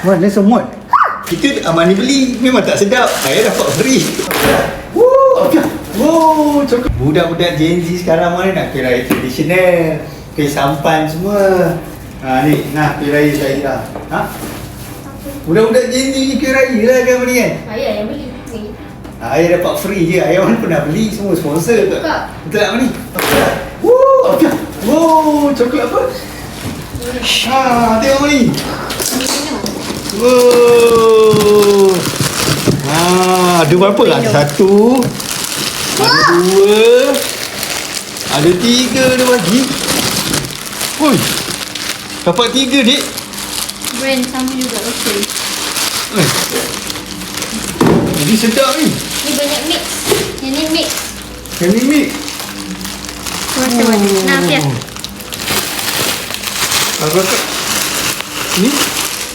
Mana semut? Kita Amani beli, memang tak sedap. Saya dapat free. Coklat. Budak-budak Gen Z sekarang mana nak kuih raya tradisional, kuih sampan semua. Ni, nah kuih raya Zahira. Budak-budak Gen Z ni kuih raya lah kan Amani kan? Ayah yang beli. Ayah dapat free je. Ayah mana pernah beli, semua sponsor tu. Betul tak Amani? Coklat apa? Tengok Amani. Ada berapa? Ada satu, ada dua, ada tiga dia bagi. Oi, dapat tiga dik. Brand sama juga, okey. Jadi sedap ni. Ni banyak mix. Yang ni mix. Yang ni mix. Macam mana? Nah, Fia. Kakak ni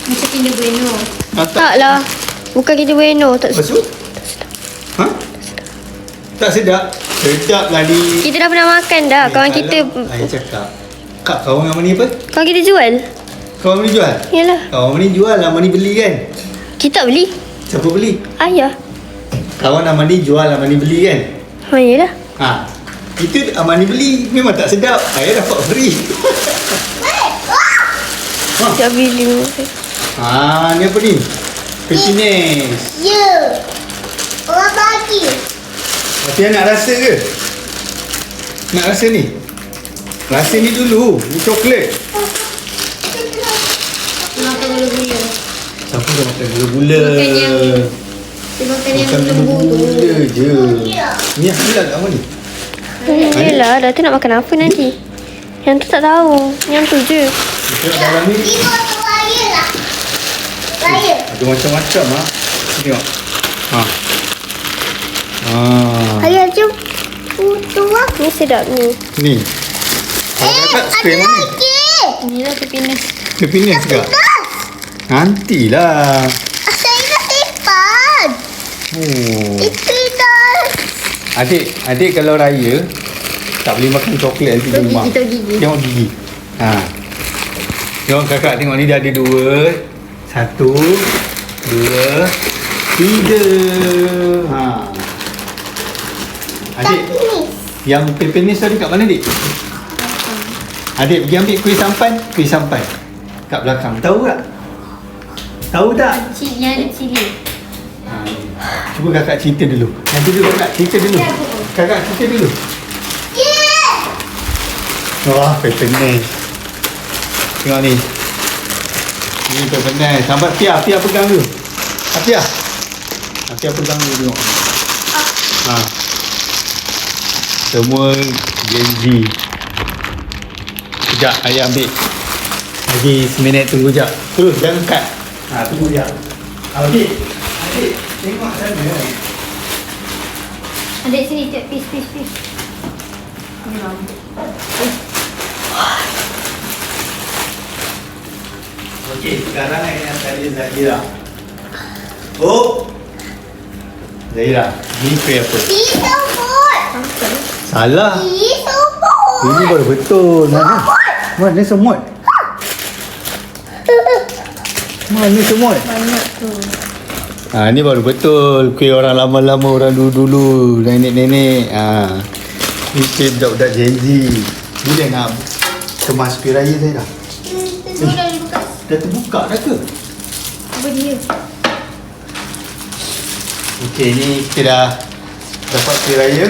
Macam Kinder Bueno. Taklah. Bukan kita bueno. Tak sedap. Masuk? Tak sedap? Sedap lah ni. Kita dah pernah makan dah. Kawan kita. Saya cakap, Kak kawan Amani apa? Kawan kita jual. Kawan Amani jual? Yalah. Kawan Amani jual, Amani beli kan? Kita tak beli. Siapa beli? Ayah. Kawan Amani jual, Amani beli kan? Yalah. Kita Amani beli, memang tak sedap. Saya dapat free. Tak beli. Ni apa ni? Pekines. Ya. Orang bagi. Tapi nak rasa ke? Nak rasa ni? Rasa ni dulu. Ni coklat. Makan gula-gula. Siapa dah makan gula-gula? Makan yang Makan lembu tu. gula je. Ni halal kat mana ni? Yelah. Dah tu nak makan apa nanti? Yang tu tak tahu. Yang tu je. Tengok dalam ni. Ada macam-macam lah. Tengok. Ayah jom. Tu lah. Ni sedap ni. Ni. Kakak suka yang mana? Inilah Pepines. Pepines ke? Nantilah. Saya nak simpan. Itu dah. Adik kalau raya tak boleh makan coklat nanti di rumah. Gigi. Tengok gigi. Tengok kakak tengok ni dah ada dua. Satu, dua, tiga. Adik, yang pepenis tadi kat mana dik? Adik pergi ambil kuih sampan. Kuih sampan kat belakang. Tahu tak? Tahu tak? Yang ada cili. Cuba kakak cerita dulu. Nanti dulu kakak cerita dulu. Kakak cerita dulu. Wah, pepenis. Tengok ni. Ni pepenis. Sampai Fia pegang dulu. Fia pegang dulu tengok. Semua Gen Z. Sekejap, ayah ambil. Lagi seminit tunggu sekejap. Terus, jangan cut. Tunggu sekejap. Adik, tengok sana. Adik sini, cek fish. Okey, sekarang yang tadi Zahira. Zahira, ni kuih apa? Salah. Ini baru betul. Mana semut? Mana semut? Banyak tu. Ni baru betul. Kuih orang lama-lama, orang dulu-dulu, nenek-nenek. Ni kuih budak-budak Gen Z. Bila nak kemas kuih raya saya dah? Dah terbuka dah ke? Apa dia? Okey, ni kita dah dapat kuih raya.